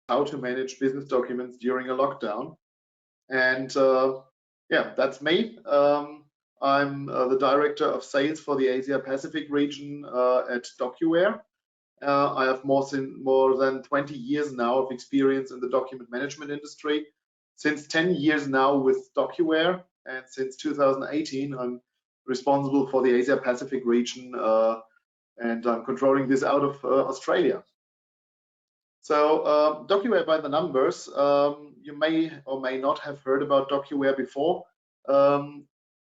how to manage business documents during a lockdown. And yeah, that's me. I'm the director of sales for the Asia Pacific region at Docuware. I have more than 20 years now of experience in the document management industry. Since 10 years now with Docuware, and since 2018, I'm responsible for the Asia Pacific region, and I'm controlling this out of Australia. So Docuware by the numbers, you may or may not have heard about Docuware before.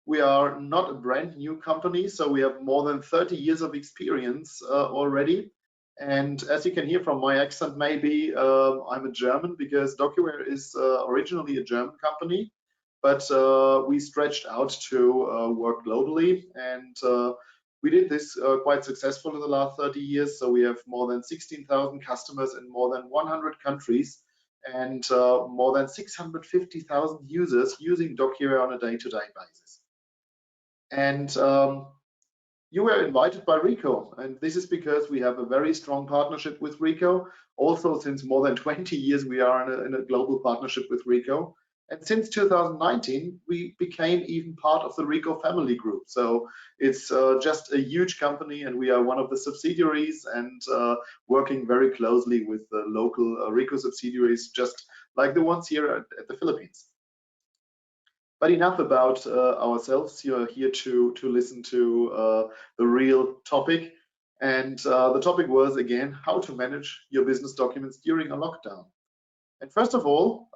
We are not a brand new company, so we have more than 30 years of experience already. And as you can hear from my accent, maybe I'm a German, because Docuware is originally a German company, but we stretched out to work globally, and we did this quite successful in the last 30 years. So we have more than 16,000 customers in more than 100 countries, and more than 650,000 users using Docuware on a day-to-day basis. And you were invited by Ricoh, and this is because we have a very strong partnership with Ricoh. Also, since more than 20 years, we are in a global partnership with Ricoh. And since 2019, we became even part of the Ricoh family group. So it's just a huge company, and we are one of the subsidiaries, and working very closely with the local Ricoh subsidiaries, just like the ones here at the Philippines. But enough about ourselves. You are here to listen to the real topic. And the topic was, again, how to manage your business documents during a lockdown. And first of all,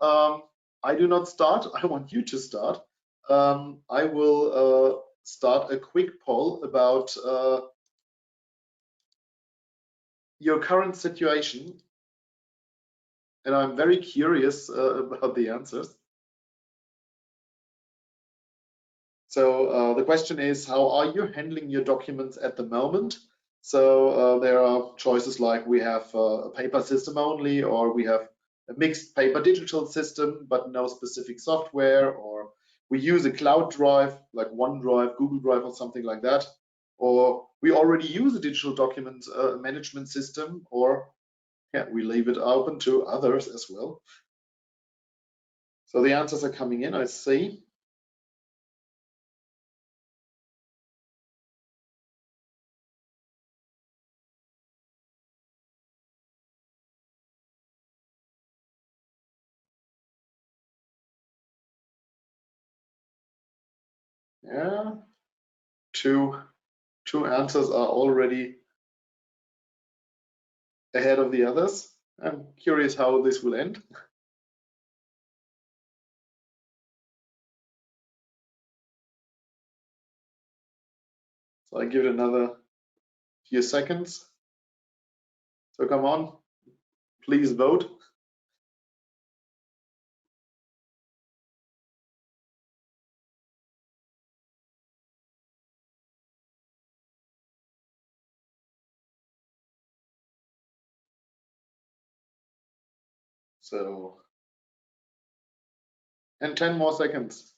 I do not start. I want you to start. I will start a quick poll about your current situation. And I'm very curious about the answers. So the question is, how are you handling your documents at the moment? So there are choices like we have a paper system only, or we have a mixed paper digital system, but no specific software, or we use a cloud drive like OneDrive, Google Drive, or something like that, or we already use a digital document management system, or yeah, we leave it open to others as well. So the answers are coming in, I see. Yeah, two answers are already ahead of the others. I'm curious how this will end. So I give it another few seconds. So come on, please vote. So, and 10 more seconds.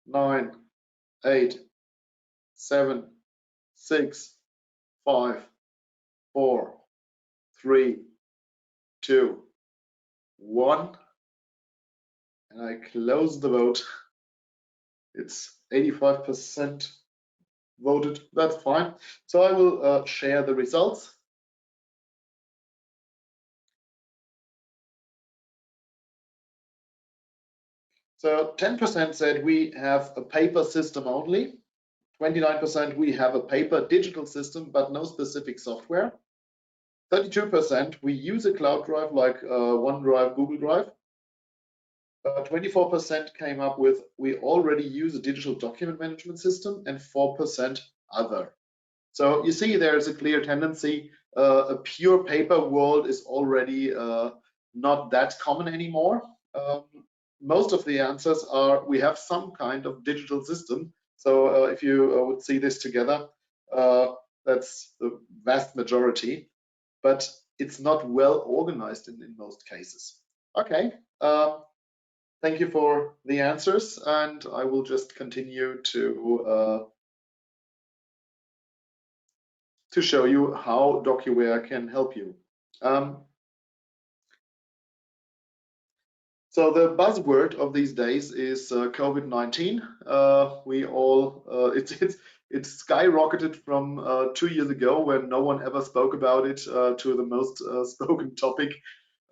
9, 8, 7, 6, 5, 4, 3, 2, 1. And I close the vote. It's 85% voted. That's fine. So I will share the results. So 10% said we have a paper system only. 29% we have a paper digital system, but no specific software. 32% we use a cloud drive like OneDrive, Google Drive. 24% came up with we already use a digital document management system, and 4% other. So you see there is a clear tendency. A pure paper world is already not that common anymore. Most of the answers are we have some kind of digital system. So if you would see this together, that's the vast majority, but it's not well organized in most cases. Okay, thank you for the answers, and I will just continue to show you how Docuware can help you. So the buzzword of these days is COVID-19. We all it's skyrocketed from 2 years ago when no one ever spoke about it to the most spoken topic.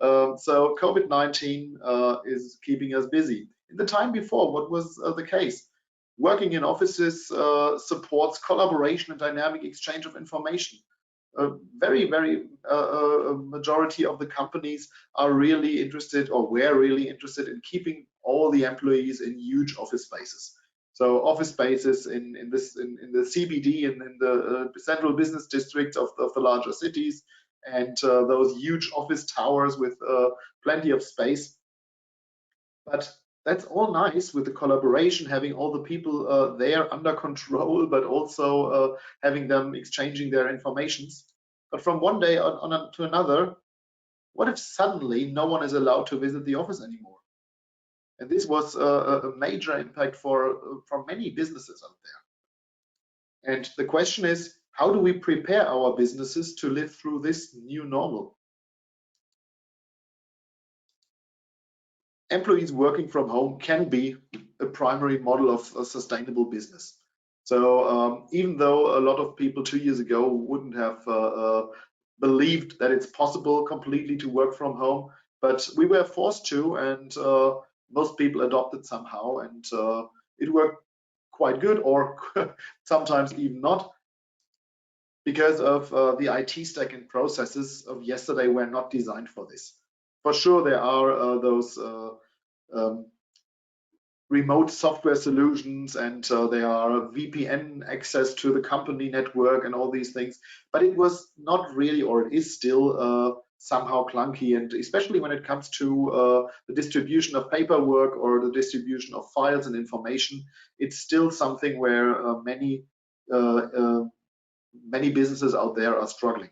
So COVID-19 is keeping us busy. In the time before, what was the case? Working in offices supports collaboration and dynamic exchange of information. A very majority of the companies are really interested, or were really interested, in keeping all the employees in huge office spaces. So office spaces in the CBD and in the central business districts of the larger cities, and those huge office towers with plenty of space. But that's all nice with the collaboration, having all the people there under control, but also having them exchanging their informations. But from one day to another, what if suddenly no one is allowed to visit the office anymore? And this was a major impact for many businesses out there. And the question is, how do we prepare our businesses to live through this new normal? Employees working from home can be a primary model of a sustainable business. So even though a lot of people 2 years ago wouldn't have believed that it's possible completely to work from home, but we were forced to, and most people adopted somehow, and it worked quite good, or sometimes even not, because of the IT stack and processes of yesterday were not designed for this. For sure, there are those um, remote software solutions, and there are VPN access to the company network and all these things, but it was not really, or it is still somehow clunky, and especially when it comes to the distribution of paperwork or the distribution of files and information, it's still something where many businesses out there are struggling.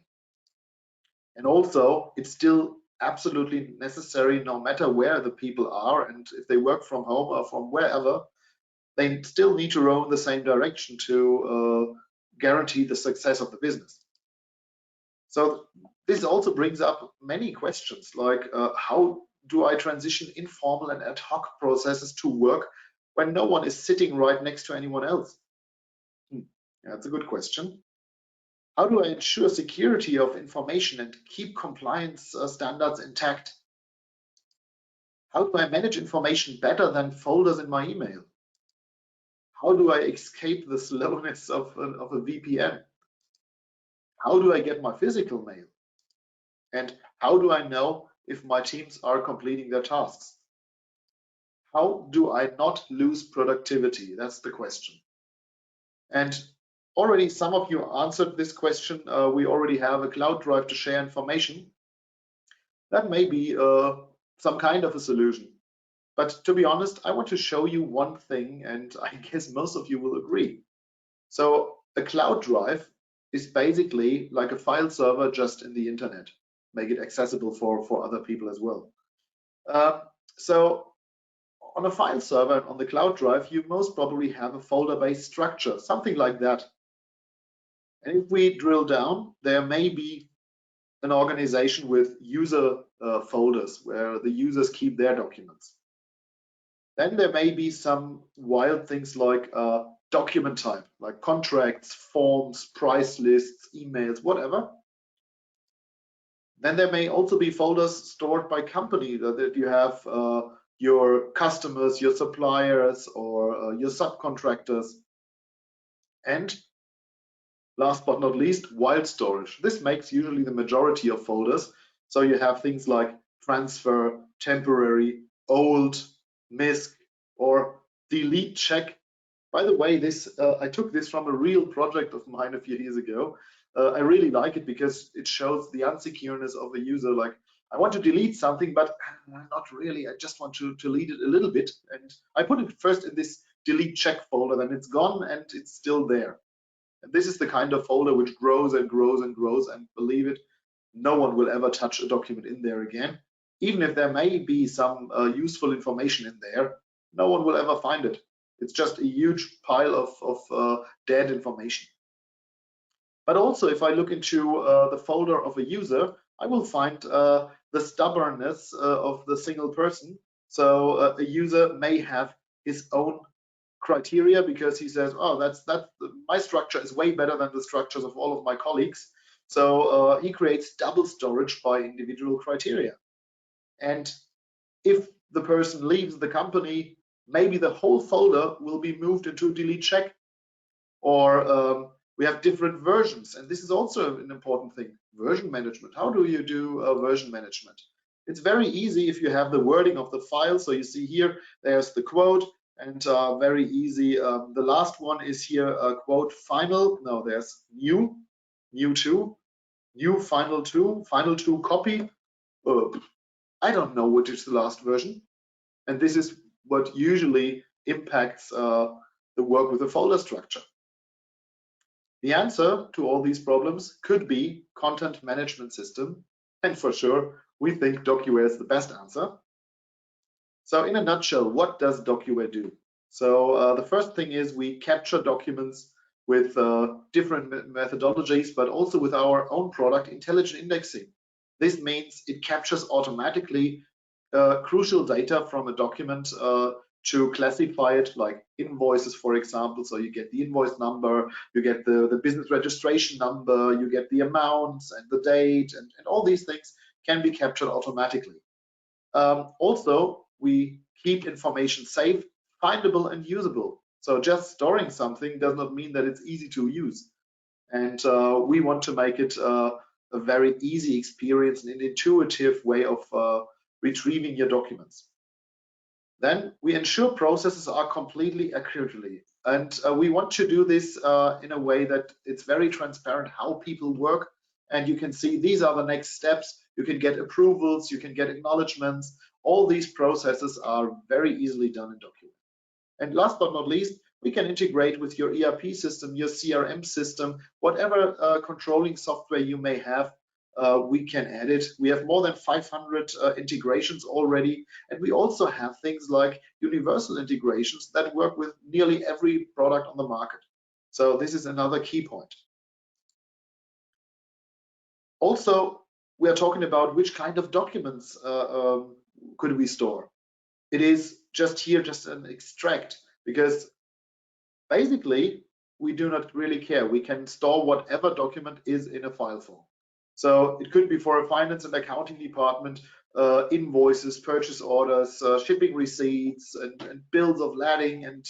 And also, it's still absolutely necessary, no matter where the people are, and if they work from home or from wherever, they still need to row in the same direction to guarantee the success of the business. So this also brings up many questions, like how do I transition informal and ad hoc processes to work when no one is sitting right next to anyone else? Yeah, that's a good question. How do I ensure security of information and keep compliance standards intact? How do I manage information better than folders in my email? How do I escape the slowness of a VPN? How do I get my physical mail? And how do I know if my teams are completing their tasks? How do I not lose productivity? That's the question. And already some of you answered this question. We already have a cloud drive to share information. That may be some kind of a solution. But to be honest, I want to show you one thing, and I guess most of you will agree. So a cloud drive is basically like a file server just in the internet, make it accessible for other people as well. So on a file server on the cloud drive, you most probably have a folder-based structure, something like that. And if we drill down, there may be an organization with user folders where the users keep their documents. Then there may be some wild things like document type, like contracts, forms, price lists, emails, whatever. Then there may also be folders stored by company that you have your customers, your suppliers, or your subcontractors. And last but not least, wild storage. This makes usually the majority of folders. So you have things like transfer, temporary, old, misc, or delete check. By the way, this I took this from a real project of mine a few years ago. I really like it because it shows the unsecureness of the user. Like, I want to delete something, but not really. I just want to delete it a little bit. And I put it first in this delete check folder, then it's gone and it's still there. And this is the kind of folder which grows and grows and grows. And believe it, no one will ever touch a document in there again. Even if there may be some useful information in there, no one will ever find it. It's just a huge pile of dead information. But also, if I look into the folder of a user, I will find the stubbornness of the single person. So a user may have his own criteria because he says, oh, my structure is way better than the structures of all of my colleagues. So he creates double storage by individual criteria. And if the person leaves the company, maybe the whole folder will be moved into delete check. Or we have different versions, and this is also an important thing. Version management. How do you do version management? It's very easy if you have the wording of the file. So you see here, there's the quote, and very easy. The last one is here, quote final. No, there's new 2, new final 2 copy. I don't know which is the last version. And this is what usually impacts the work with the folder structure. The answer to all these problems could be content management system. And for sure, we think Docuware is the best answer. So in a nutshell, what does Docuware do? So the first thing is we capture documents with different methodologies, but also with our own product, intelligent indexing. This means it captures automatically crucial data from a document to classify it, like invoices, for example. So you get the invoice number, you get the business registration number, you get the amounts and the date, and all these things can be captured automatically. Also, we keep information safe, findable, and usable. So just storing something does not mean that it's easy to use. And we want to make it a very easy experience and an intuitive way of retrieving your documents. Then we ensure processes are completely accurately. And we want to do this in a way that it's very transparent how people work. And you can see these are the next steps. You can get approvals, you can get acknowledgements. All these processes are very easily done in Docuware. And last but not least, we can integrate with your ERP system, your CRM system, whatever controlling software you may have. We can add it. We have more than 500 integrations already, and we also have things like universal integrations that work with nearly every product on the market. So this is another key point. Also, we are talking about which kind of documents could we store. It is just an extract, because basically we do not really care. We can store whatever document is in a file form. So it could be for a finance and accounting department, invoices, purchase orders, shipping receipts, and bills of lading, and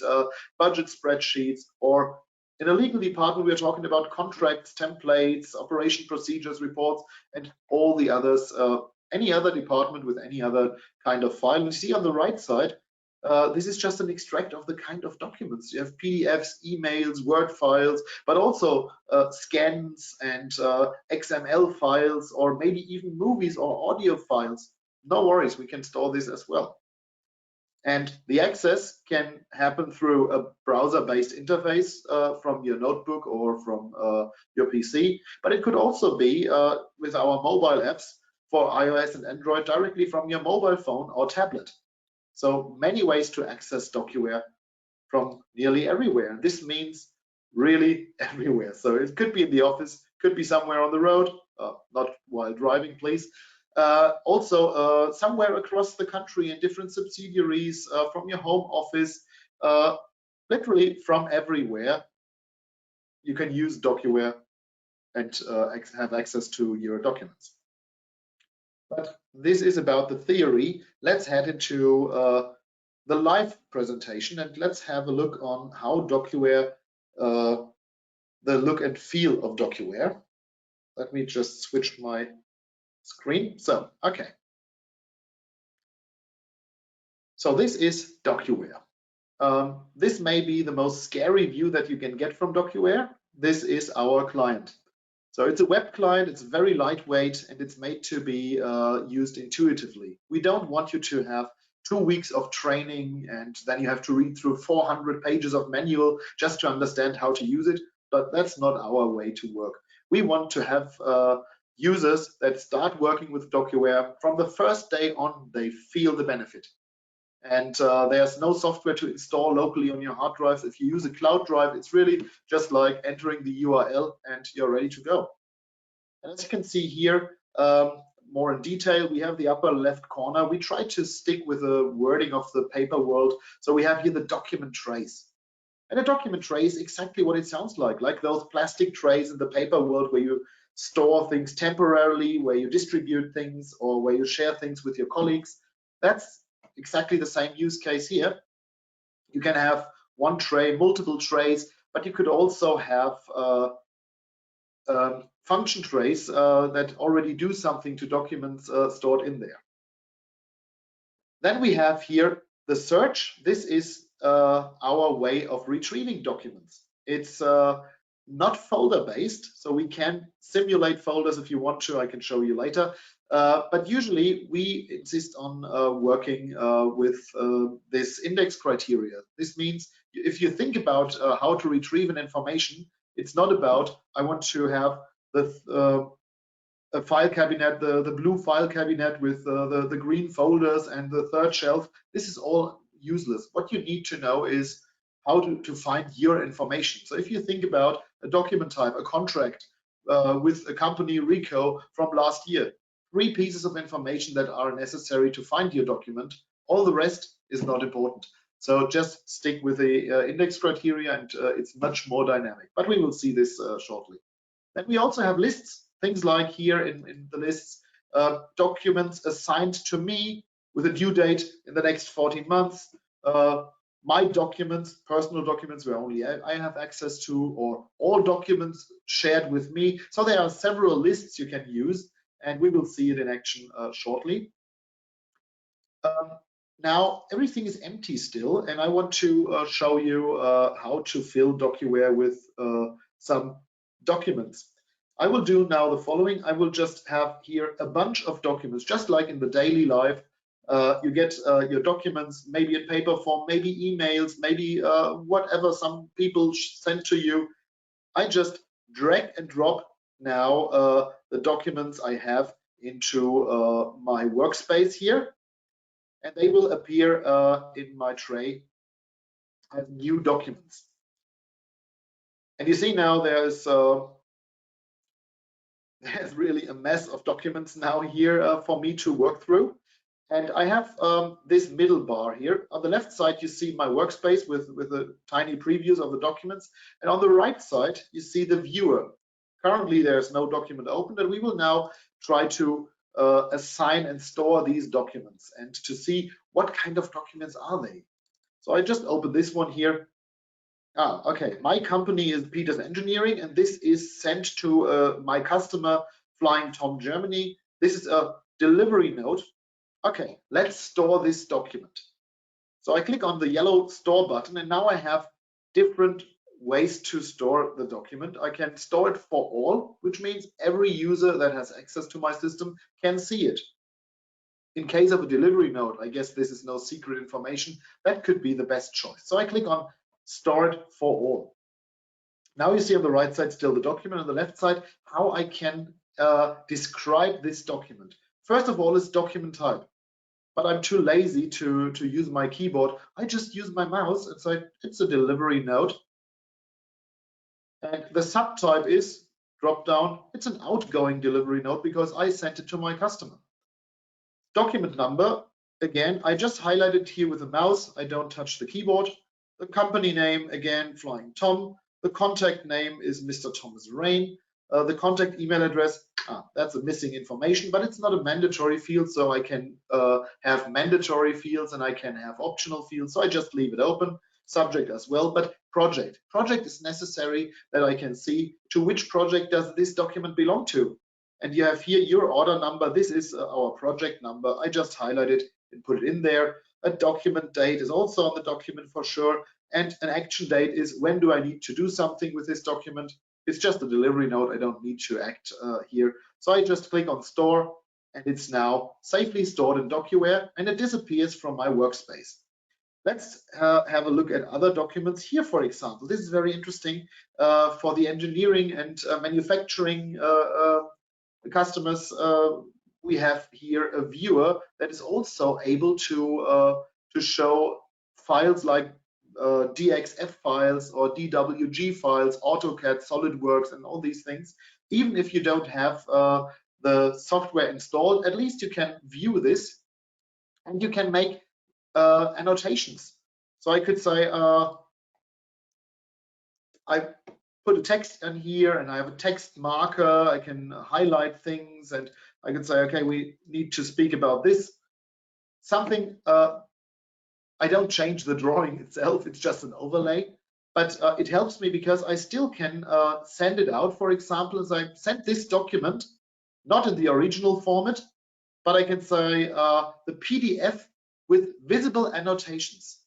budget spreadsheets. Or in a legal department, we are talking about contracts, templates, operation procedures, reports, and all the others. Any other department with any other kind of file. You see on the right side, this is just an extract of the kind of documents. You have PDFs, emails, Word files, but also scans and XML files, or maybe even movies or audio files. No worries, we can store this as well. And the access can happen through a browser-based interface from your notebook or from your PC, but it could also be with our mobile apps for iOS and Android directly from your mobile phone or tablet. So many ways to access Docuware from nearly everywhere. And this means really everywhere. So it could be in the office, could be somewhere on the road, not while driving, please. Also somewhere across the country in different subsidiaries, from your home office, literally from everywhere. You can use Docuware and have access to your documents. But this is about the theory. Let's head into the live presentation, and let's have a look on how Docuware, the look and feel of Docuware. Let me just switch my screen. So, okay. So this is Docuware. This may be the most scary view that you can get from Docuware. This is our client. So it's a web client, it's very lightweight, and it's made to be used intuitively. We don't want you to have 2 weeks of training and then you have to read through 400 pages of manual just to understand how to use it, but that's not our way to work. We want to have users that start working with Docuware from the first day on, they feel the benefit. And there's no software to install locally on your hard drives. If you use a cloud drive, it's really just like entering the URL and you're ready to go. And as you can see here, more in detail, we have the upper left corner. We try to stick with the wording of the paper world. So we have here the document trays. And a document tray is exactly what it sounds like those plastic trays in the paper world where you store things temporarily, where you distribute things, or where you share things with your colleagues. That's exactly the same use case here. You can have one tray, multiple trays, but you could also have function trays that already do something to documents stored in there. Then we have here the search. This is our way of retrieving documents. It's not folder based, so we can simulate folders if you want to. I can show you later. But usually we insist on working with this index criteria. This means if you think about how to retrieve an information, it's not about I want to have a file cabinet, the blue file cabinet with the green folders and the third shelf. This is all useless. What you need to know is how to find your information. So if you think about a document type, a contract with a company, Ricoh, from last year, 3 pieces of information that are necessary to find your document. All the rest is not important. So just stick with the index criteria, and it's much more dynamic. But we will see this shortly. Then we also have lists, things like here in the lists, documents assigned to me with a due date in the next 14 months, my documents, personal documents where only I have access to, or all documents shared with me. So there are several lists you can use, and we will see it in action shortly. Now everything is empty still, and I want to show you how to fill Docuware with some documents. I will do now the following. I will just have here a bunch of documents, just like in the daily life. You get your documents, maybe in paper form, maybe emails, maybe whatever some people send to you. I just drag and drop now the documents I have into my workspace here, and they will appear in my tray as new documents. And you see now there's really a mess of documents now here for me to work through. And I have this middle bar here. On the left side, you see my workspace with the tiny previews of the documents. And on the right side, you see the viewer. Currently, there's no document open, and we will now try to assign and store these documents and to see what kind of documents are they. So I just open this one here. Okay, my company is Peters Engineering, and this is sent to my customer, Flying Tom Germany. This is a delivery note. Okay, let's store this document. So I click on the yellow store button, and now I have different ways to store the document. I can store it for all, which means every user that has access to my system can see it. In case of a delivery note, I guess this is no secret information. That could be the best choice. So I click on Store it for all. Now you see on the right side still the document, on the left side how I can describe this document. First of all is document type, but I'm too lazy to use my keyboard. I just use my mouse and say it's a delivery note. And the subtype is drop down. It's an outgoing delivery note because I sent it to my customer. Document number, again, I just highlighted here with the mouse. I don't touch the keyboard. The company name, again, Flying Tom. The contact name is Mr. Thomas Rain. The contact email address, that's a missing information, but it's not a mandatory field, so I can have mandatory fields and I can have optional fields, so I just leave it open. Subject as well, but project. Project is necessary that I can see to which project does this document belong to. And you have here your order number. This is our project number. I just highlight it and put it in there. A document date is also on the document for sure. And an action date is when do I need to do something with this document. It's just a delivery note. I don't need to act here. So I just click on store and it's now safely stored in Docuware and it disappears from my workspace. Let's have a look at other documents here, for example. This is very interesting for the engineering and manufacturing customers. We have here a viewer that is also able to show files like DXF files or DWG files, AutoCAD, SolidWorks, and all these things. Even if you don't have the software installed, at least you can view this and you can make annotations. So I could say I put a text in here and I have a text marker. I can highlight things and I could say, okay, we need to speak about this. Something, I don't change the drawing itself, it's just an overlay, but it helps me because I still can send it out. For example, as I sent this document, not in the original format, but I can say the PDF with visible annotations.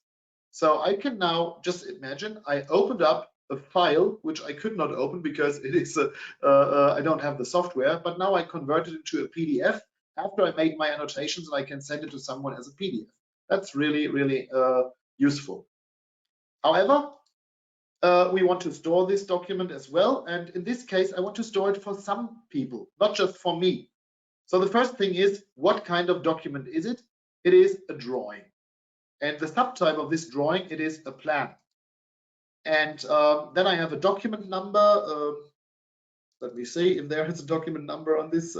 So I can now just imagine I opened up a file which I could not open because it is I don't have the software, but now I converted it to a PDF after I made my annotations and I can send it to someone as a PDF. That's really, really useful. However, we want to store this document as well, and in this case I want to store it for some people, not just for me. So the first thing is, what kind of document is it? It is a drawing. And the subtype of this drawing, it is a plan. And then I have a document number. Let me see if there is a document number on this.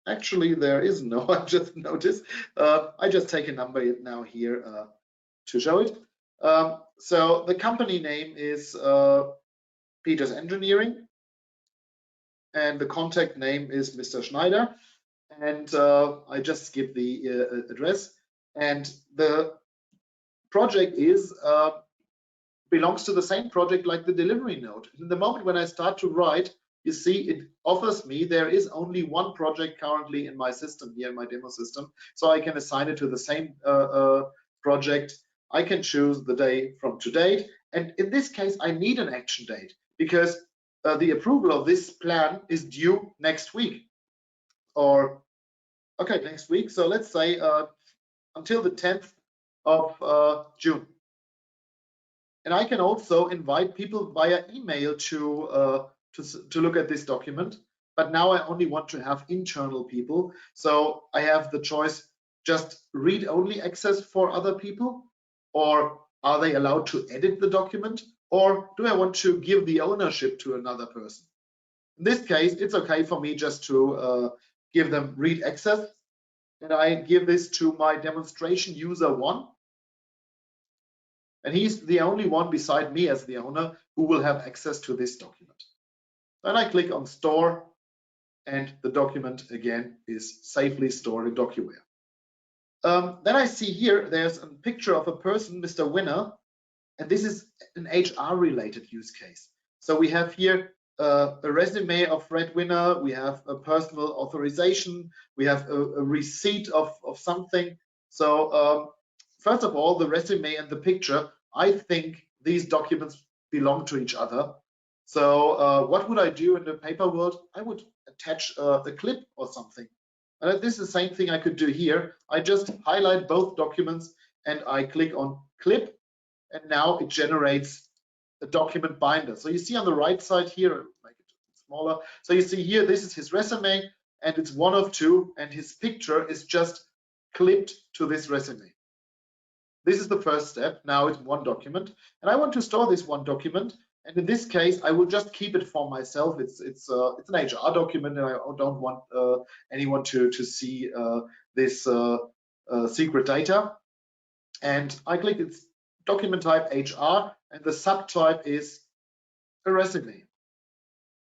Actually, there is no. I just noticed. I just take a number now here to show it. So the company name is Peters Engineering, and the contact name is Mr. Schneider. And I just skip the address. And the project is belongs to the same project like the delivery note. In the moment when I start to write, you see it offers me there is only one project currently in my system here, in my demo system. So I can assign it to the same project. I can choose the day from to date. And in this case, I need an action date because the approval of this plan is due next week. Or, okay, next week. So let's say until the 10th of June. And I can also invite people via email to look at this document. But now I only want to have internal people. So I have the choice, just read-only access for other people, or are they allowed to edit the document, or do I want to give the ownership to another person? In this case, it's okay for me just to give them read access, and I give this to my demonstration user 1. And he's the only one beside me as the owner who will have access to this document. Then I click on Store, and the document again is safely stored in Docuware. Then I see here there's a picture of a person, Mr. Winner, and this is an HR-related use case. So we have here a resume of Fred Winner, we have a personal authorization, we have a receipt of something. So first of all, the resume and the picture, I think these documents belong to each other. So what would I do in the paper world? I would attach a clip or something. And this is the same thing I could do here. I just highlight both documents and I click on clip, and now it generates a document binder. So you see on the right side here, make it smaller. So you see here, this is his resume and it's 1 of 2, and his picture is just clipped to this resume. This is the first step. Now it's one document, and I want to store this one document. And in this case, I will just keep it for myself. It's an HR document, and I don't want anyone to see this secret data. And I click its document type HR, and the subtype is a resume.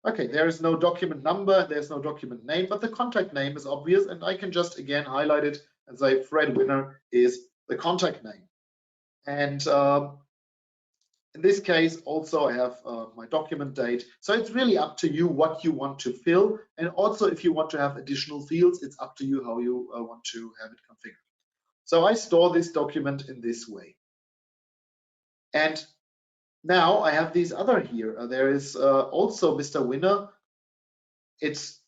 Okay, there is no document number, there's no document name, but the contact name is obvious, and I can just again highlight it and say Fred Winner is the contact name. And in this case, also I have my document date. So it's really up to you what you want to fill. And also if you want to have additional fields, it's up to you how you want to have it configured. So I store this document in this way. And now I have these other here. There is also Mr. Winner. It's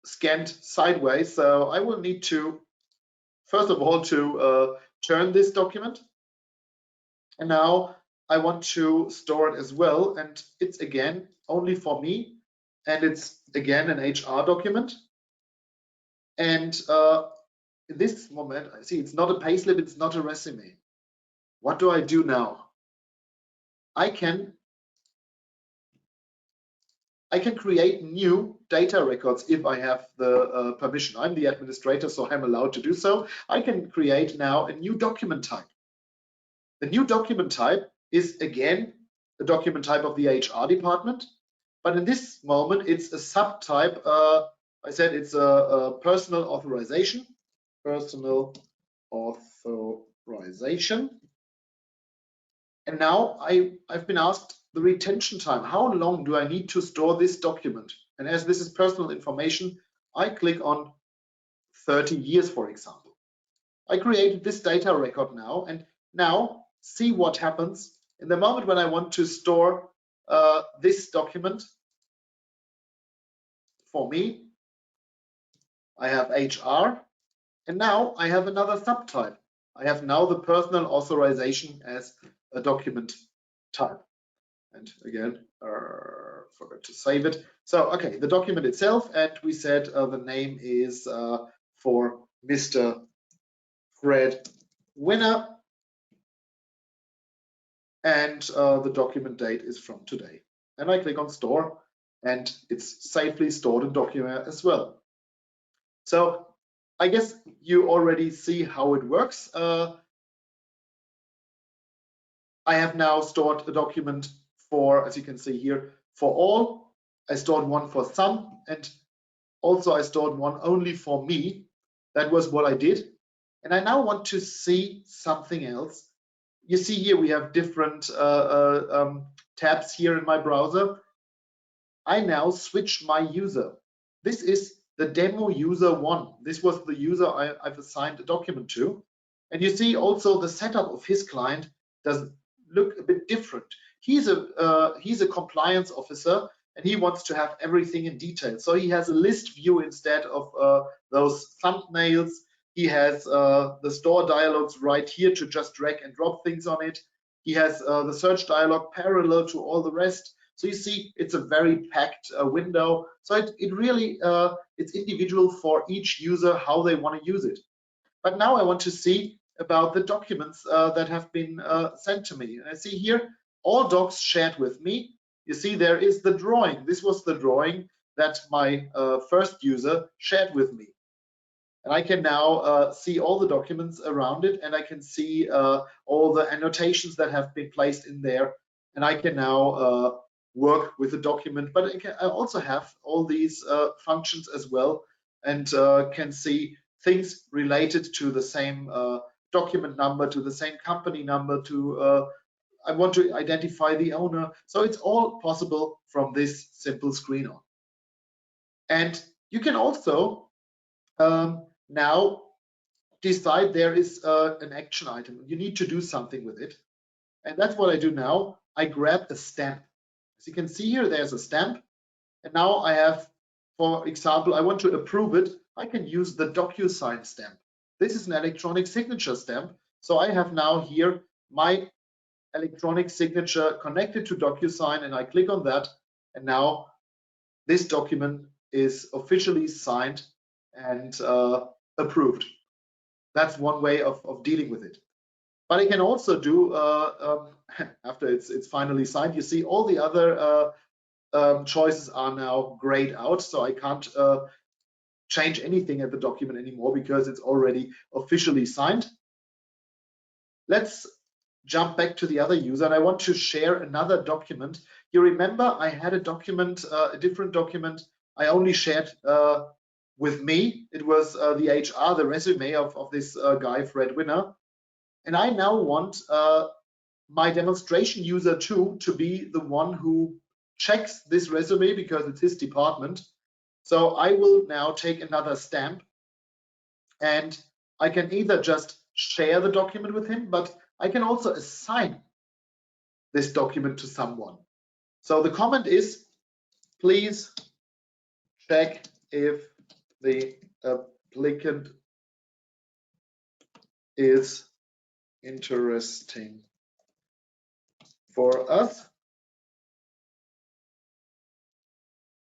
scanned sideways. So I will need to, first of all, to turn this document. And now I want to store it as well, and it's again only for me, and it's again an HR document. And in this moment, I see it's not a payslip, it's not a resume. What do I do now? I can I can create new data records if I have the permission. I'm the administrator, so I'm allowed to do so. I can create now a new document type. The new document type is again the document type of the HR department, but in this moment it's a subtype. I said it's a personal authorization. Personal authorization. And now I've been asked the retention time. How long do I need to store this document? And as this is personal information, I click on 30 years, for example. I created this data record now, and now see what happens in the moment when I want to store this document. For me, I have HR, and now I have another subtype. I have now the personal authorization as a document type. And again, forgot to save it. So, okay, the document itself, and we said the name is for Mr. Fred Winner, and the document date is from today. And I click on Store, and it's safely stored in Docuware as well. So I guess you already see how it works. I have now stored a document for, as you can see here, for all. I stored one for some, and also I stored one only for me. That was what I did. And I now want to see something else. You see here we have different tabs here in my browser. I now switch my user. This is the demo user 1. This was the user I've assigned a document to. And you see also the setup of his client does look a bit different. He's a compliance officer, and he wants to have everything in detail. So he has a list view instead of those thumbnails. He has the store dialogues right here to just drag and drop things on it. He has the search dialog parallel to all the rest. So you see, it's a very packed window. So it really, it's individual for each user how they want to use it. But now I want to see about the documents that have been sent to me. And I see here, all docs shared with me. You see, there is the drawing. This was the drawing that my first user shared with me. And I can now see all the documents around it, and I can see all the annotations that have been placed in there. And I can now work with the document, but I also have all these functions as well, and can see things related to the same document number, to the same company number, to I want to identify the owner. So it's all possible from this simple screen on. And you can also now decide there is an action item. You need to do something with it. And that's what I do now. I grab a stamp. As you can see here, there's a stamp. And now I have, for example, I want to approve it. I can use the DocuSign stamp. This is an electronic signature stamp. So I have now here my electronic signature connected to DocuSign, and I click on that. And now this document is officially signed and approved. That's one way of dealing with it. But I can also do, after it's finally signed, you see all the other choices are now grayed out, so I can't change anything at the document anymore because it's already officially signed. Let's jump back to the other user, and I want to share another document. You remember I had a document, a different document I only shared with me. It was the HR, the resume of this guy, Fred Winner. And I now want my demonstration user 2 to be the one who checks this resume because it's his department. So I will now take another stamp, and I can either just share the document with him, but I can also assign this document to someone. So the comment is, please check if the applicant is interesting for us.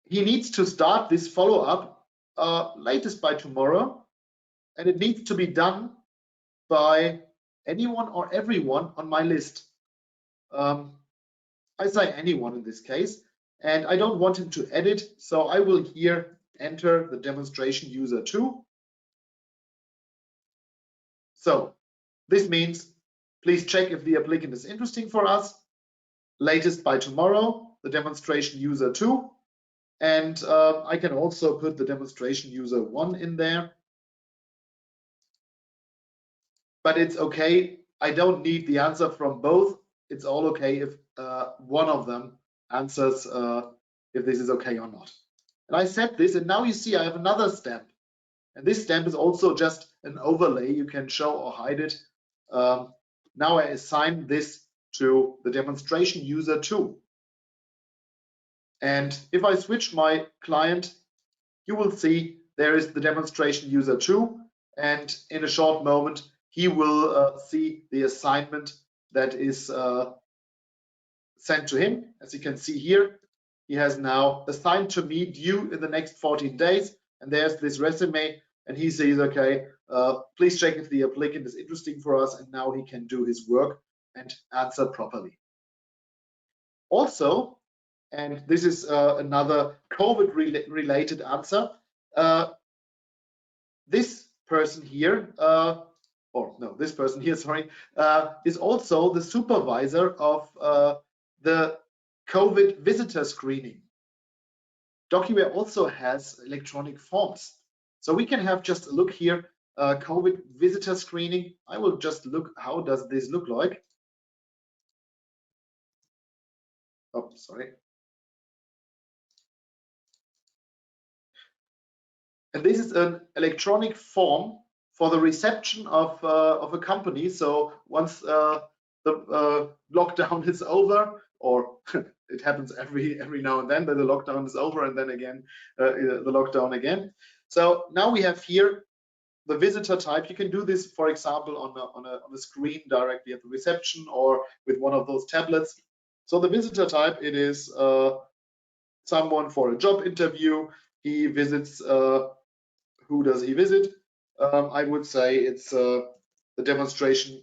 He needs to start this follow-up latest by tomorrow, and it needs to be done by anyone or everyone on my list. I say anyone in this case. and I don't want him to edit, so I will here enter the demonstration user 2. So this means please check if the applicant is interesting for us, latest by tomorrow, the demonstration user 2. And I can also put the demonstration user 1 in there. But it's okay. I don't need the answer from both. It's all okay if one of them answers if this is okay or not. And I set this, and now you see I have another stamp. And this stamp is also just an overlay. You can show or hide it. Now I assign this to the demonstration user 2. And if I switch my client, you will see there is the demonstration user 2. And in a short moment, he will see the assignment that is sent to him. As you can see here, he has now assigned to me due in the next 14 days. And there's this resume. And he says, okay, please check if the applicant is interesting for us. And now he can do his work and answer properly. Also, and this is another COVID-related answer, this person here, this person here, sorry, is also the supervisor of the COVID visitor screening. Docuware also has electronic forms. So we can have just a look here, COVID visitor screening. I will just look, how does this look like? Oh, sorry. And this is an electronic form for the reception of a company. So once the lockdown is over, or it happens every now and then that the lockdown is over, and then again the lockdown again. So now we have here the visitor type. You can do this, for example, on a screen directly at the reception or with one of those tablets. So the visitor type, it is someone for a job interview. He visits. Who does he visit? I would say it's the demonstration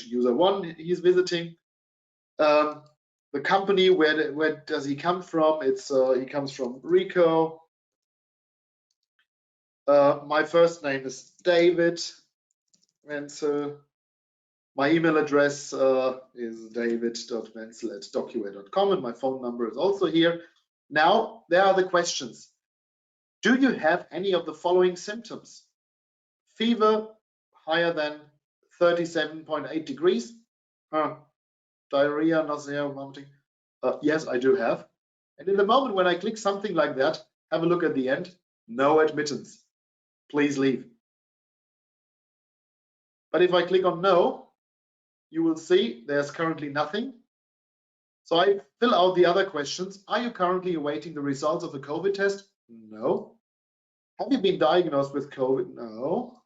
user 1 he's visiting. The company, where does he come from? It's he comes from Ricoh. My first name is David Wenzel. My email address is david.wenzel@docuware.com, and my phone number is also here. Now, there are the questions. Do you have any of the following symptoms? Fever higher than 37.8 degrees. Diarrhea, nausea, vomiting. Yes, I do have. And in the moment when I click something like that, have a look at the end. No admittance. Please leave. But if I click on no, you will see there's currently nothing. So I fill out the other questions. Are you currently awaiting the results of a COVID test? No. Have you been diagnosed with COVID? No.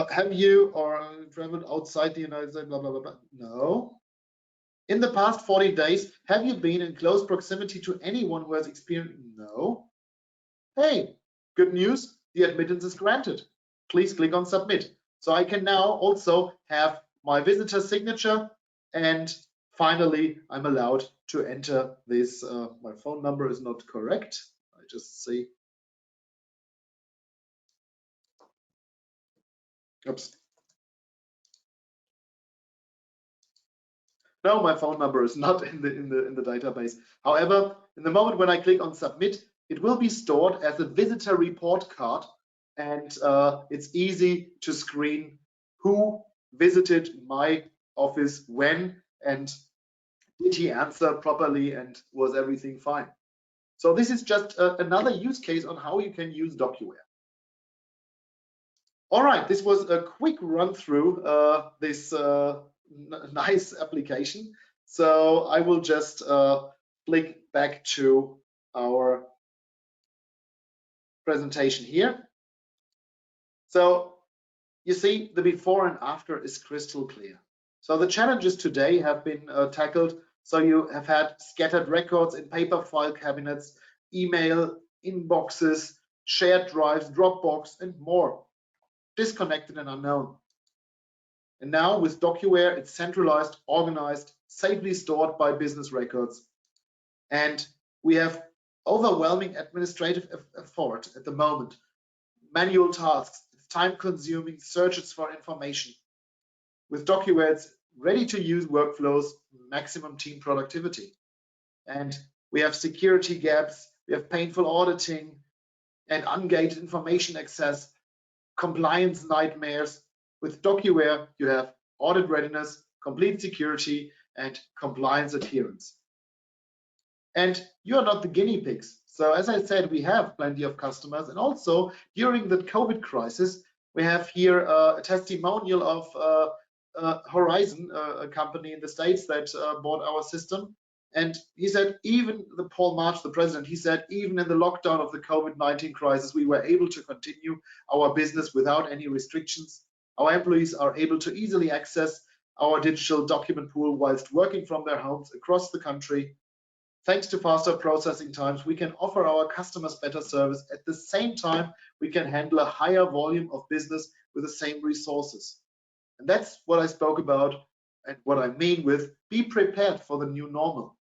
Have you or traveled outside the United States? Blah, blah, blah, blah. No. In the past 40 days, have you been in close proximity to anyone who has experienced? No. Hey, good news. The admittance is granted. Please click on submit. So I can now also have my visitor signature, and finally I'm allowed to enter this. My phone number is not correct. I just see. Oops. No, my phone number is not in the database. However, in the moment when I click on submit, it will be stored as a visitor report card, and it's easy to screen who visited my office when, and did he answer properly, and was everything fine. So this is just another use case on how you can use Docuware. All right, this was a quick run through this nice application. So I will just click back to our presentation here. So you see the before and after is crystal clear. So the challenges today have been tackled. So you have had scattered records in paper file cabinets, email inboxes, shared drives, Dropbox, and more, disconnected and unknown. And now with Docuware, it's centralized, organized, safely stored by business records. And we have overwhelming administrative effort at the moment, manual tasks, time-consuming searches for information. With Docuware, it's ready-to-use workflows, maximum team productivity. And we have security gaps, we have painful auditing and ungated information access, compliance nightmares. With Docuware, you have audit readiness, complete security, and compliance adherence. And you are not the guinea pigs. So as I said, we have plenty of customers. And also during the COVID crisis, we have here a testimonial of Horizon, a company in the States that bought our system. And he said, even Paul March, the president, he said, even in the lockdown of the COVID-19 crisis, we were able to continue our business without any restrictions. Our employees are able to easily access our digital document pool whilst working from their homes across the country. Thanks to faster processing times, we can offer our customers better service. At the same time, we can handle a higher volume of business with the same resources. And that's what I spoke about and what I mean with be prepared for the new normal.